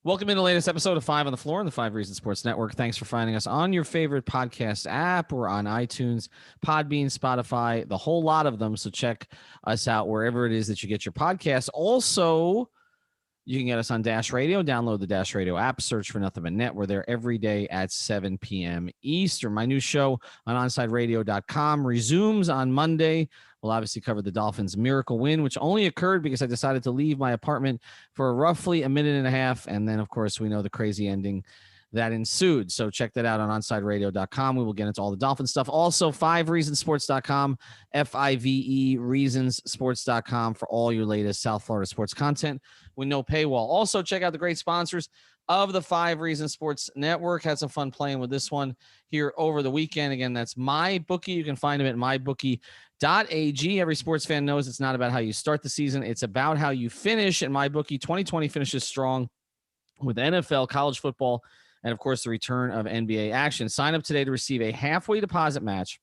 Welcome in the latest episode of 5 on the Floor on the 5 Reasons Sports Network. Thanks for finding us on your favorite podcast app. We're on iTunes, Podbean, Spotify, the whole lot of them. So check us out wherever it is that you get your podcasts. Also, you can get us on Dash Radio. Download the Dash Radio app. Search for Nothing But Net. We're there every day at 7 p.m. Eastern. My new show on OnsideRadio.com resumes on Monday. We'll obviously cover the Dolphins' miracle win, which only occurred because I decided to leave my apartment for roughly a minute and a half. And then, of course, we know the crazy ending that ensued. So check that out on OnsideRadio.com. We will get into all the Dolphin stuff. Also, 5reasonsports.com, FIVE reasonsports.com for all your latest South Florida sports content with no paywall. Also, check out the great sponsors of the 5 Reasons Sports Network. Had some fun playing with this one here over the weekend. Again, that's MyBookie. You can find them at mybookie.ag. Every sports fan knows it's not about how you start the season. It's about how you finish. And MyBookie 2020 finishes strong with NFL, college football, and, of course, the return of NBA action. Sign up today to receive a halfway deposit match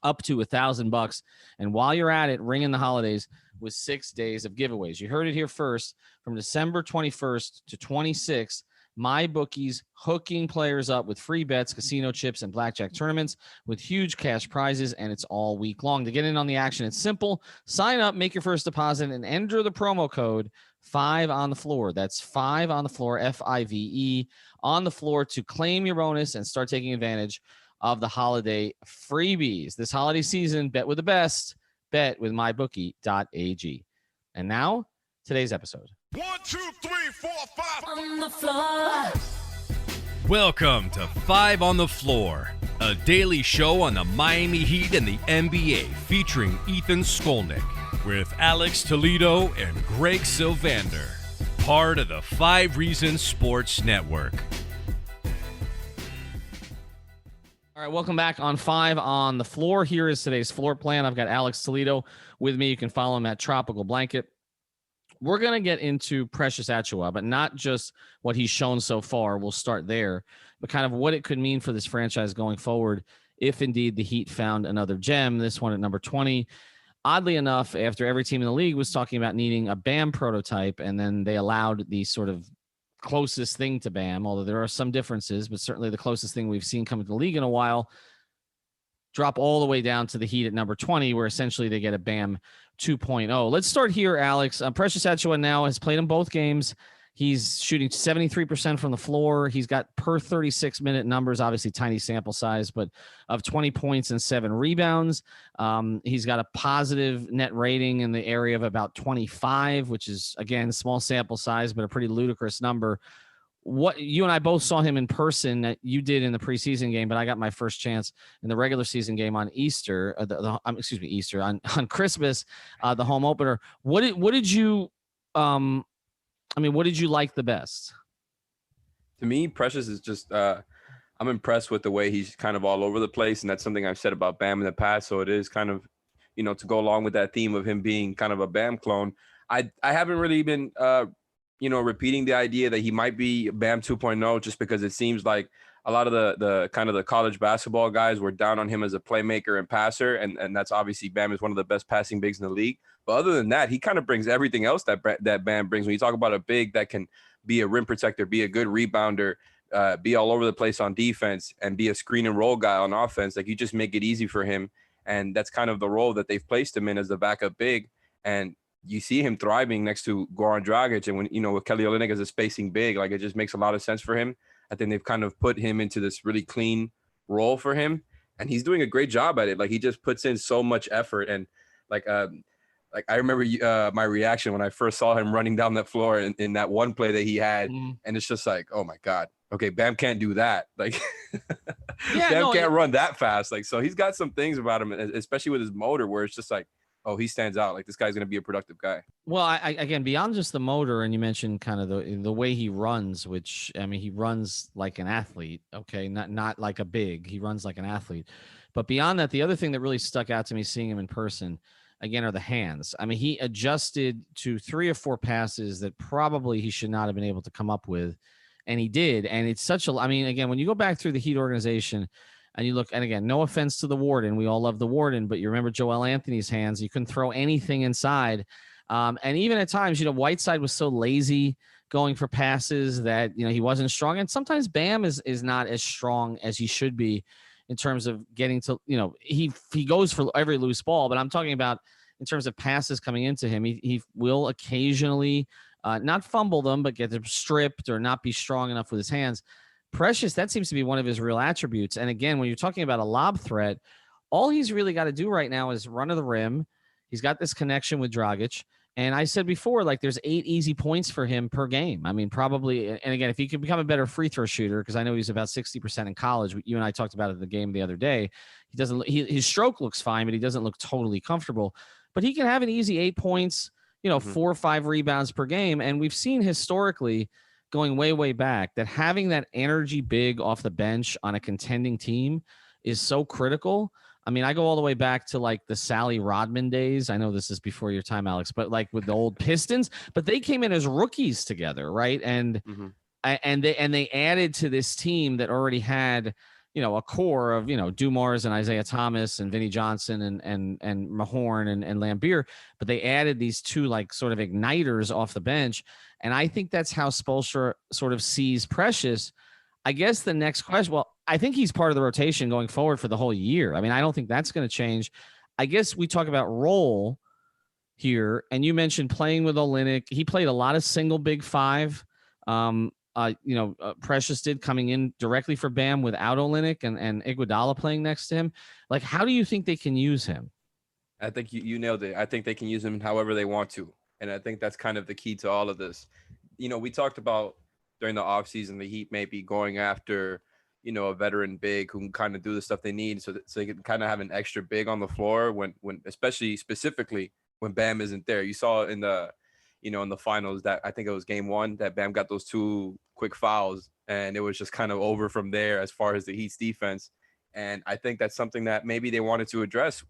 up to $1,000. And while you're at it, ring in the holidays with 6 days of giveaways. You heard it here first. From December 21st to 26th, MyBookie's hooking players up with free bets, casino chips, and blackjack tournaments with huge cash prizes, and it's all week long. To get in on the action, it's simple. Sign up, make your first deposit, and enter the promo code 5 on the floor. That's 5 on the floor, FIVE on the floor, to claim your bonus and start taking advantage of the holiday freebies. This holiday season, bet with the best. Bet with mybookie.ag. And now, today's episode. 1, 2, 3, 4, 5 on the floor. Welcome to 5 on the Floor, a daily show on the Miami Heat and the NBA featuring Ethan Skolnick with Alex Toledo and Greg Sylvander, part of the 5 Reasons Sports Network. All right, welcome back on 5 on the Floor. Here is today's floor plan. I've got Alex Toledo with me. You can follow him at Tropical Blanket. We're going to get into Precious Achiuwa, but not just what he's shown so far. We'll start there, but kind of what it could mean for this franchise going forward if indeed the Heat found another gem, this one at number 20. Oddly enough, after every team in the league was talking about needing a Bam prototype, and then they allowed the sort of closest thing to Bam, although there are some differences, but certainly the closest thing we've seen come into the league in a while, drop all the way down to the Heat at number 20, where essentially they get a Bam 2.0. Let's start here, Alex. Precious Achiuwa now has played in both games. He's shooting 73% from the floor. He's got per 36-minute numbers, obviously tiny sample size, but of 20 points and 7 rebounds. He's got a positive net rating in the area of about 25, which is, again, small sample size, but a pretty ludicrous number. What you and I both saw him in person. That you did in the preseason game, but I got my first chance in the regular season game on Easter. Easter on Christmas, the home opener. What did you what did you like the best? To me, Precious is just I'm impressed with the way he's kind of all over the place, and that's something I've said about Bam in the past. So it is kind of, to go along with that theme of him being kind of a Bam clone. I haven't really been repeating the idea that he might be Bam 2.0, just because it seems like a lot of the kind of the college basketball guys were down on him as a playmaker and passer. And that's obviously Bam is one of the best passing bigs in the league. But other than that, he kind of brings everything else that Bam brings. When you talk about a big that can be a rim protector, be a good rebounder, be all over the place on defense, and be a screen and roll guy on offense, like you just make it easy for him. And that's kind of the role that they've placed him in as the backup big. And you see him thriving next to Goran Dragic, and when, with Kelly Olynyk as a spacing big, like it just makes a lot of sense for him. I think they've kind of put him into this really clean role for him, and he's doing a great job at it. Like he just puts in so much effort, and like I remember my reaction when I first saw him running down that floor in that one play that he had, and it's just like, oh my God, okay, Bam can't do that. Like Bam can't run that fast. Like, so he's got some things about him, especially with his motor, where it's just like, oh, he stands out. Like this guy's going to be a productive guy. Well, again, beyond just the motor, and you mentioned kind of the way he runs, which, I mean, he runs like an athlete. Okay. Not like a big, he runs like an athlete, but beyond that, the other thing that really stuck out to me seeing him in person again are the hands. I mean, he adjusted to 3 or 4 passes that probably he should not have been able to come up with. And he did. And it's again, when you go back through the Heat organization, and you look, and again, no offense to the Warden. We all love the Warden, but you remember Joel Anthony's hands. You couldn't throw anything inside. And even at times, Whiteside was so lazy going for passes that, he wasn't strong. And sometimes Bam is not as strong as he should be in terms of getting to, he goes for every loose ball, but I'm talking about in terms of passes coming into him. He will occasionally not fumble them, but get them stripped or not be strong enough with his hands. Precious, that seems to be one of his real attributes. And again, when you're talking about a lob threat, all he's really got to do right now is run to the rim. He's got this connection with Dragic. And I said before, like, there's 8 easy points for him per game. I mean, probably. And again, if he could become a better free throw shooter, because I know he's about 60% in college. You and I talked about it in the game the other day. His stroke looks fine, but he doesn't look totally comfortable. But he can have an easy 8 points, 4 or 5 rebounds per game. And we've seen historically, going way, way back, that having that energy big off the bench on a contending team is so critical. I mean, I go all the way back to like the Sally Rodman days. I know this is before your time, Alex, but like with the old Pistons, but they came in as rookies together, right? And they added to this team that already had, a core of, Dumars and Isaiah Thomas and Vinnie Johnson and Mahorn and Lambeer, but they added these 2 like sort of igniters off the bench. And I think that's how Spoelstra sort of sees Precious. I guess the next question, well, I think he's part of the rotation going forward for the whole year. I mean, I don't think that's going to change. I guess we talk about role here, and you mentioned playing with Olynyk. He played a lot of single big 5. Precious did coming in directly for Bam without Olynyk and Iguodala playing next to him. Like, how do you think they can use him? I think you nailed it. I think they can use him however they want to. And I think that's kind of the key to all of this. We talked about during the offseason, the Heat may be going after, a veteran big who can kind of do the stuff they need so they can kind of have an extra big on the floor when especially specifically when Bam isn't there. You saw in the, in the finals that I think it was game 1 that Bam got those 2 quick fouls and it was just kind of over from there as far as the Heat's defense. And I think that's something that maybe they wanted to address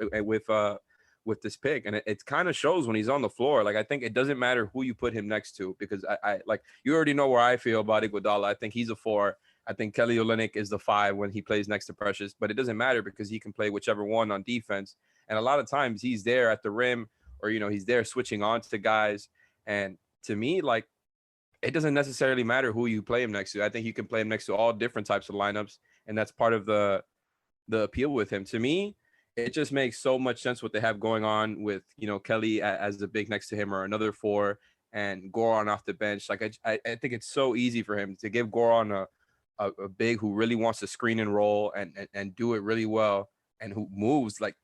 with this pick. And it kind of shows when he's on the floor. Like, I think it doesn't matter who you put him next to, because I like, you already know where I feel about Iguodala. I think he's a 4. I think Kelly Olynyk is the 5 when he plays next to Precious, but it doesn't matter because he can play whichever one on defense. And a lot of times he's there at the rim or, he's there switching on to guys. And to me, like, it doesn't necessarily matter who you play him next to. I think you can play him next to all different types of lineups. And that's part of the appeal with him. To me, it just makes so much sense what they have going on with, Kelly as the big next to him or another 4 and Goran off the bench. Like, I think it's so easy for him to give Goran a big who really wants to screen and roll and do it really well and who moves. Like,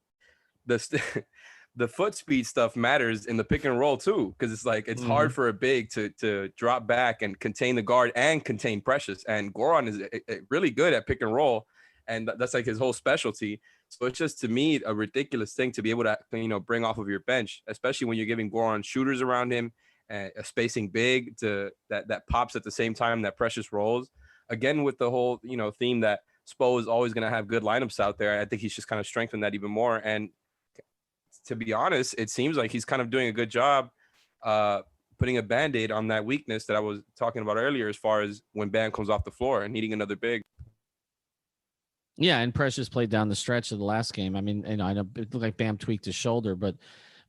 the foot speed stuff matters in the pick and roll too, because it's like it's hard for a big to drop back and contain the guard and contain Precious. And Goran is really good at pick and roll, and that's like his whole specialty. So it's just, to me, a ridiculous thing to be able to bring off of your bench, especially when you're giving Goran shooters around him and a spacing big to that pops at the same time that Precious rolls. Again, with the whole theme that Spo is always going to have good lineups out there, I think he's just kind of strengthened that even more. And to be honest, it seems like he's kind of doing a good job putting a Band-Aid on that weakness that I was talking about earlier, as far as when Bam comes off the floor and needing another big. Yeah, and Precious played down the stretch of the last game. I mean, I know it looked like Bam tweaked his shoulder, but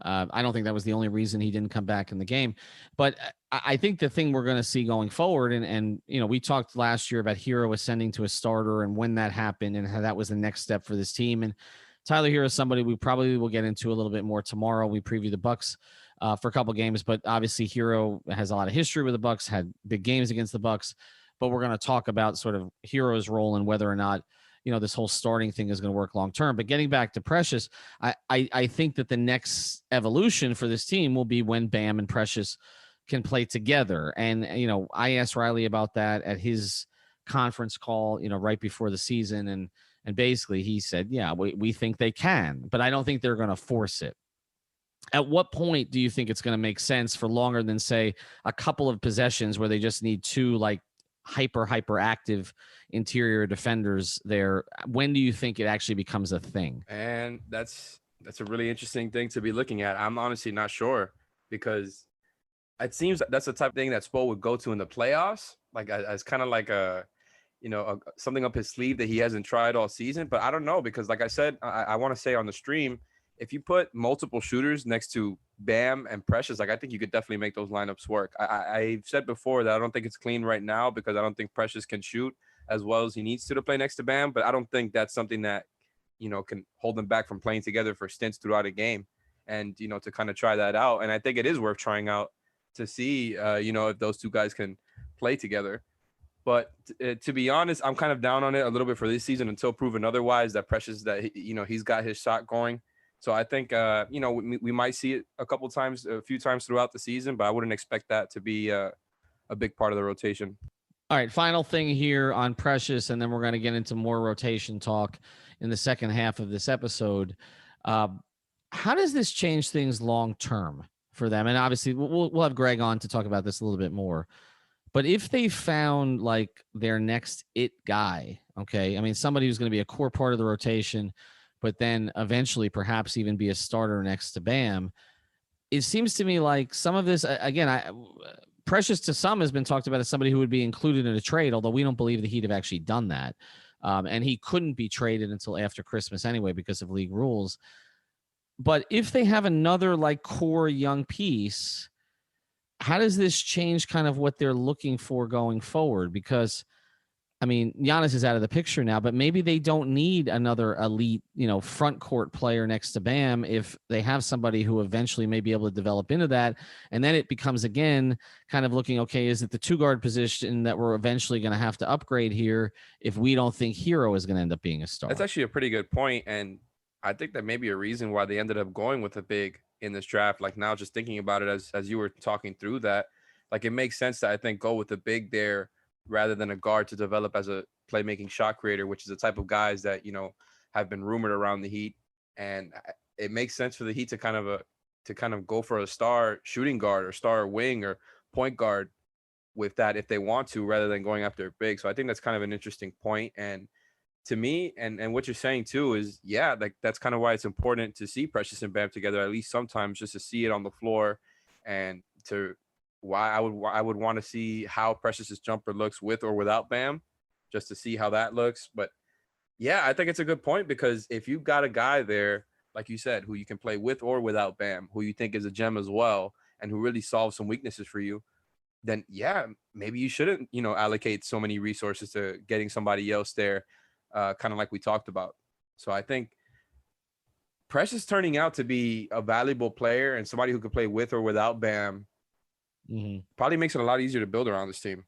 I don't think that was the only reason he didn't come back in the game. But I think the thing we're going to see going forward, and we talked last year about Hero ascending to a starter and when that happened and how that was the next step for this team. And Tyler Hero is somebody we probably will get into a little bit more tomorrow. We preview the Bucks for a couple games, but obviously Hero has a lot of history with the Bucks, had big games against the Bucks. But we're going to talk about sort of Hero's role and whether or not this whole starting thing is going to work long term. But getting back to Precious, I think that the next evolution for this team will be when Bam and Precious can play together. And I asked Riley about that at his conference call, right before the season, and basically he said, yeah, we think they can, but I don't think they're going to force it. At what point do you think it's going to make sense for longer than, say, a couple of possessions where they just need 2 like hyper active interior defenders there? When do you think it actually becomes a thing? And that's a really interesting thing to be looking at. I'm honestly not sure, because it seems that's the type of thing that Spo would go to in the playoffs, like as kind of like something up his sleeve that he hasn't tried all season. But I don't know, because like I said, I want to say on the stream, if you put multiple shooters next to Bam and Precious, like I think you could definitely make those lineups work. I've said before that I don't think it's clean right now because I don't think Precious can shoot as well as he needs to play next to Bam, but I don't think that's something that, can hold them back from playing together for stints throughout a game and, to kind of try that out. And I think it is worth trying out to see, if those two guys can play together. But to be honest, I'm kind of down on it a little bit for this season until proven otherwise that Precious, that, he's got his shot going. So I think, we might see it a few times throughout the season, but I wouldn't expect that to be a big part of the rotation. All right, final thing here on Precious, and then we're going to get into more rotation talk in the second half of this episode. How does this change things long term for them? And obviously, we'll have Greg on to talk about this a little bit more. But if they found like their next it guy, okay, I mean, somebody who's going to be a core part of the rotation, but then eventually perhaps even be a starter next to Bam, it seems to me like some of this, again, Precious to some has been talked about as somebody who would be included in a trade, although we don't believe the Heat have actually done that. And he couldn't be traded until after Christmas anyway because of league rules. But if they have another like core young piece, how does this change kind of what they're looking for going forward? Because, I mean, Giannis is out of the picture now, but maybe they don't need another elite, front court player next to Bam if they have somebody who eventually may be able to develop into that. And then it becomes, again, kind of looking, okay, is it the two guard position that we're eventually going to have to upgrade here if we don't think Hero is going to end up being a star? That's actually a pretty good point. And I think that may be a reason why they ended up going with a big in this draft. Like now just thinking about it as you were talking through that, like it makes sense to, I think, go with a big there rather than a guard to develop as a playmaking shot creator, which is the type of guys that, have been rumored around the Heat. And it makes sense for the Heat to kind of go for a star shooting guard or star wing or point guard with that if they want to, rather than going after a big. So I think that's kind of an interesting point. And to me, and what you're saying too is, yeah, like that's kind of why it's important to see Precious and Bam together, at least sometimes, just to see it on the floor, and to why I would want to see how Precious's jumper looks with or without Bam, just to see how that looks. But yeah, I think it's a good point, because if you've got a guy there, like you said, who you can play with or without Bam, who you think is a gem as well, and who really solves some weaknesses for you, then yeah, maybe you shouldn't, allocate so many resources to getting somebody else there, kind of like we talked about. So I think Precious turning out to be a valuable player and somebody who could play with or without Bam probably makes it a lot easier to build around this team.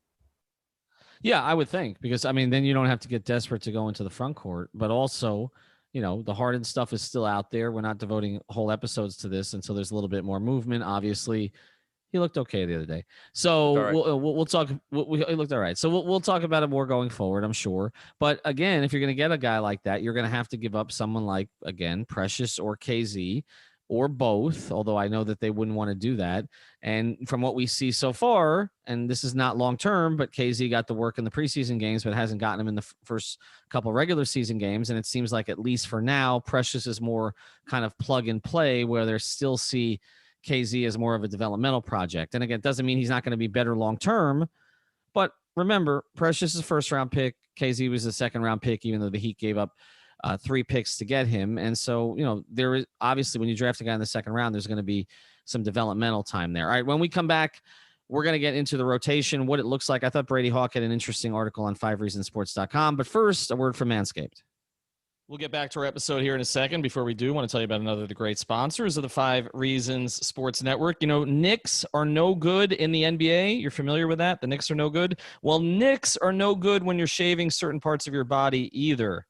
Yeah, I would think, because I mean, then you don't have to get desperate to go into the front court, but also, the Harden stuff is still out there. We're not devoting whole episodes to this until there's a little bit more movement. Obviously, he looked okay the other day. So right. we'll talk. He looked all right. So we'll talk about it more going forward, I'm sure. But again, if you're going to get a guy like that, you're going to have to give up someone like, again, Precious or KZ or both, although I know that they wouldn't want to do that. And from what we see so far, and this is not long-term, but KZ got the work in the preseason games, but hasn't gotten him in the first couple regular season games. And it seems like, at least for now, Precious is more kind of plug and play, where they still see KZ as more of a developmental project. And again, it doesn't mean he's not going to be better long-term, but remember, Precious is a first-round pick. KZ was a second-round pick, even though the Heat gave up 3 picks to get him. And so, there is obviously, when you draft a guy in the second round, there's going to be some developmental time there. All right, when we come back, we're going to get into the rotation, what it looks like. I thought Brady Hawk had an interesting article on 5reasonsports.com, but first, a word from Manscaped. We'll get back to our episode here in a second. Before we do, I want to tell you about another of the great sponsors of the 5 Reasons Sports Network. Knicks are no good in the NBA. You're familiar with that? The Knicks are no good. Well, Knicks are no good when you're shaving certain parts of your body either.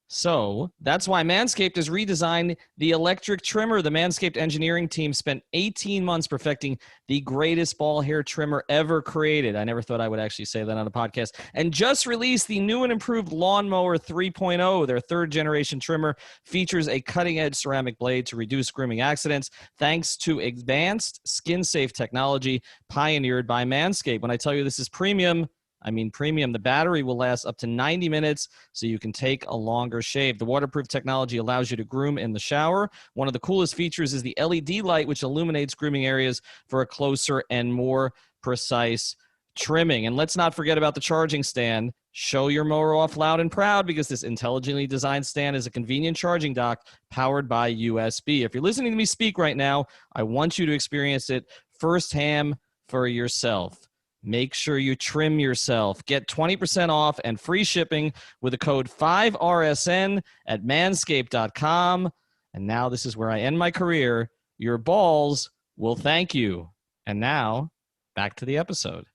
So that's why Manscaped has redesigned the electric trimmer. The Manscaped engineering team spent 18 months perfecting the greatest ball hair trimmer ever created. I never thought I would actually say that on a podcast. And just released the new and improved Lawnmower 3.0. Their 3rd generation trimmer features a cutting-edge ceramic blade to reduce grooming accidents, thanks to advanced skin-safe technology pioneered by Manscaped. When I tell you this is premium, I mean premium. The battery will last up to 90 minutes, so you can take a longer shave. The waterproof technology allows you to groom in the shower. One of the coolest features is the LED light, which illuminates grooming areas for a closer and more precise trimming. And let's not forget about the charging stand. Show your mower off loud and proud because this intelligently designed stand is a convenient charging dock powered by USB. If you're listening to me speak right now, I want you to experience it firsthand for yourself. Make sure you trim yourself. Get 20% off and free shipping with the code 5RSN at manscaped.com. And now this is where I end my career. Your balls will thank you. And now, back to the episode.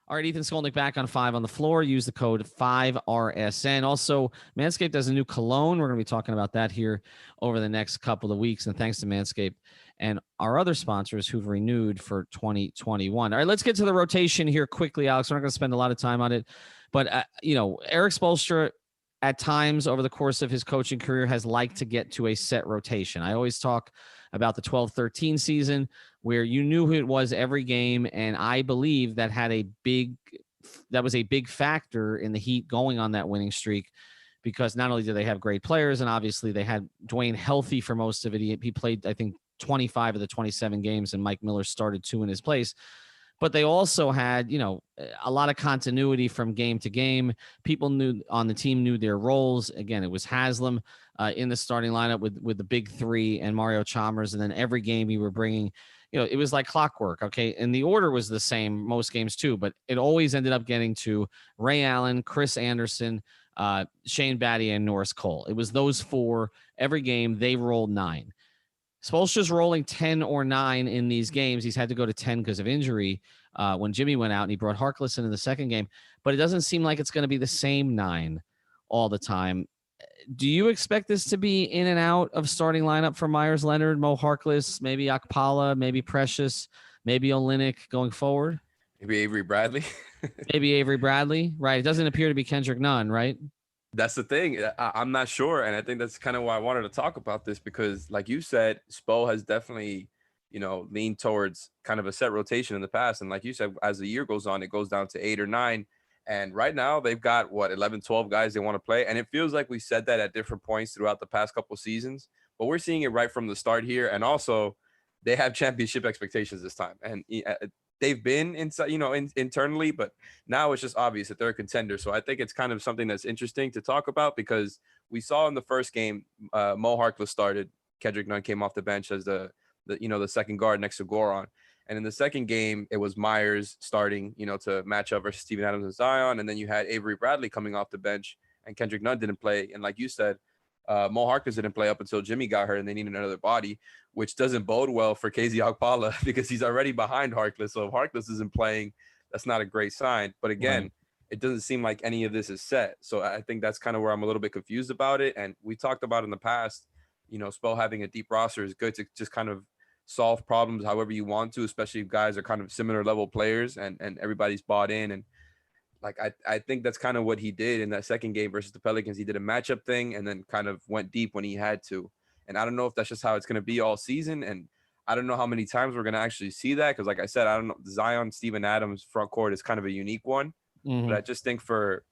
All right, Ethan Skolnick back on 5 on the Floor. Use the code 5RSN. Also, Manscaped has a new cologne. We're going to be talking about that here over the next couple of weeks. And thanks to Manscaped and our other sponsors who've renewed for 2021. All right, let's get to the rotation here quickly, Alex. We're not going to spend a lot of time on it. But, Eric Spoelstra at times over the course of his coaching career has liked to get to a set rotation. I always talk about the 12-13 season where you knew who it was every game. And I believe that was a big factor in the Heat going on that winning streak, because not only did they have great players, and obviously they had Dwayne healthy for most of it. He played, I think, 25 of the 27 games, and Mike Miller started 2 in his place. But they also had, a lot of continuity from game to game. People on the team knew their roles. Again, it was Haslam in the starting lineup with the big 3 and Mario Chalmers. And then every game you were bringing, it was like clockwork. Okay. And the order was the same most games too, but it always ended up getting to Ray Allen, Chris Anderson, Shane Battier, and Norris Cole. It was those 4 every game. They rolled 9. Spoelstra's rolling 10 or 9 in these games. He's had to go to 10 because of injury when Jimmy went out, and he brought Harkless in the second game. But it doesn't seem like it's going to be the same 9 all the time. Do you expect this to be in and out of starting lineup for Myers Leonard, Mo Harkless, maybe Akpala, maybe Precious, maybe Olenek going forward? Maybe Avery Bradley. Maybe Avery Bradley, right? It doesn't appear to be Kendrick Nunn, right? That's the thing. I'm not sure. And I think that's kind of why I wanted to talk about this, because like you said, Spo has definitely, leaned towards kind of a set rotation in the past. And like you said, as the year goes on, it goes down to 8 or 9. And right now they've got 11, 12 guys they want to play. And it feels like we said that at different points throughout the past couple of seasons, but we're seeing it right from the start here. And also they have championship expectations this time. And they've been inside, internally, but now it's just obvious that they're a contender. So I think it's kind of something that's interesting to talk about, because we saw in the first game, Mo Harkless started. Kendrick Nunn came off the bench as the second guard next to Goron. And in the second game, it was Myers starting, to match up versus Steven Adams and Zion. And then you had Avery Bradley coming off the bench, and Kendrick Nunn didn't play. And like you said, Mo Harkless didn't play up until Jimmy got hurt, and they needed another body, which doesn't bode well for KZ Okpala because he's already behind Harkless. So if Harkless isn't playing, that's not a great sign. But again, It doesn't seem like any of this is set. So I think that's kind of where I'm a little bit confused about it. And we talked about in the past, Spo having a deep roster is good to just kind of solve problems however you want to, especially if guys are kind of similar level players and everybody's bought in. And like, I think that's kind of what he did in that second game versus the Pelicans. He did a matchup thing and then kind of went deep when he had to. And I don't know if that's just how it's going to be all season. And I don't know how many times we're going to actually see that. Cause like I said, I don't know, Zion, Steven Adams front court is kind of a unique one, but I just think for,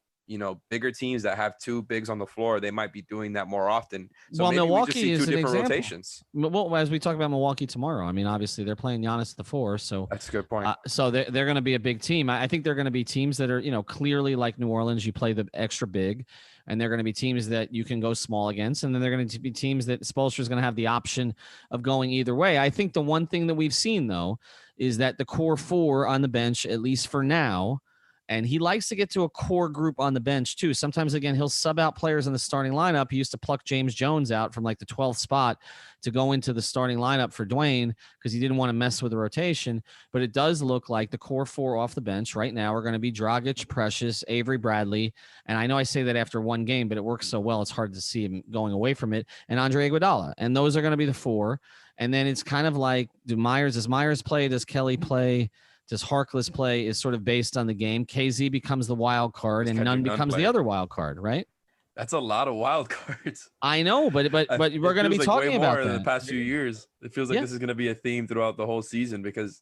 bigger teams that have 2 bigs on the floor, they might be doing that more often. So well, maybe Milwaukee we just see 2 is different an example. rotations. Well, as we talk about Milwaukee tomorrow, I mean, obviously they're playing Giannis at the 4, so that's a good point. So they're going to be a big team. I think they're going to be teams that are, clearly like New Orleans. You play the extra big, and they're going to be teams that you can go small against, and then they're going to be teams that Spoelstra is going to have the option of going either way. I think the one thing that we've seen though is that the core 4 on the bench, at least for now. And he likes to get to a core group on the bench too. Sometimes, again, he'll sub out players in the starting lineup. He used to pluck James Jones out from like the 12th spot to go into the starting lineup for Dwayne because he didn't want to mess with the rotation. But it does look like the core 4 off the bench right now are going to be Dragic, Precious, Avery Bradley. And I know I say that after one game, but it works so well, it's hard to see him going away from it. And Andre Iguodala. And those are going to be the 4. And then it's kind of like, does Myers play? Does Kelly play? Does Harkless play is sort of based on the game. KZ becomes the wild card and Nunn becomes the other wild card, right? That's a lot of wild cards. I know, but we're going to be talking about that in the past few years. It feels like this is going to be a theme throughout the whole season because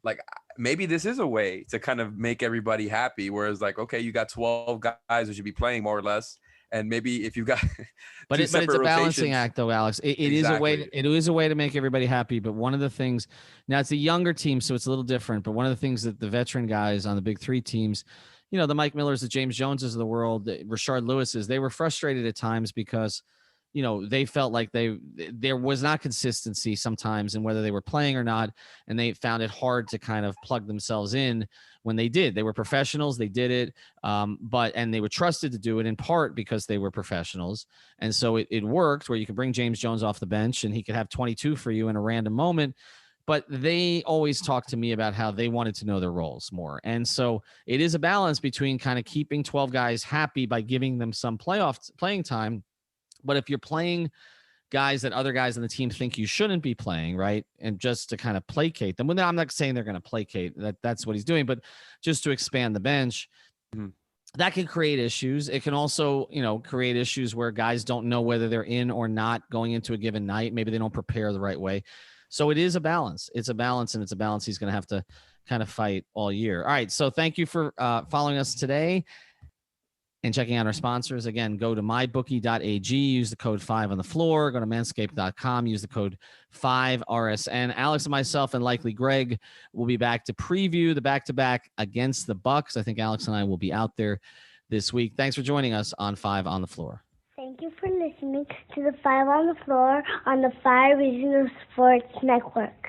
like maybe this is a way to kind of make everybody happy. Whereas like, okay, you got 12 guys who should be playing more or less. And maybe if you got but it's a balancing act though, Alex. It is a way. It is a way to make everybody happy. But one of the things now, it's a younger team, so it's a little different. But one of the things that the veteran guys on the big three teams, the Mike Millers, the James Joneses of the world, the Rashard Lewises, they were frustrated at times because they felt like there was not consistency sometimes in whether they were playing or not, and they found it hard to kind of plug themselves in when they did. They were professionals, they did it, and they were trusted to do it in part because they were professionals, and so it worked where you could bring James Jones off the bench and he could have 22 for you in a random moment. But they always talk to me about how they wanted to know their roles more. And so it is a balance between kind of keeping 12 guys happy by giving them some playing time. But if you're playing guys that other guys on the team think you shouldn't be playing, right, and just to kind of placate them, I'm not saying they're going to placate, that's what he's doing, but just to expand the bench, that can create issues. It can also, create issues where guys don't know whether they're in or not going into a given night. Maybe they don't prepare the right way. So it is a balance. It's a balance, and it's a balance he's going to have to kind of fight all year. All right, so thank you for following us today and checking out our sponsors. Again, go to mybookie.ag, use the code 5 on the floor, go to manscaped.com, use the code 5RSN. Alex and myself and likely Greg will be back to preview the back-to-back against the Bucks. I think Alex and I will be out there this week. Thanks for joining us on 5 on the Floor. Thank you for listening to the 5 on the Floor on the 5 Regional Sports Network.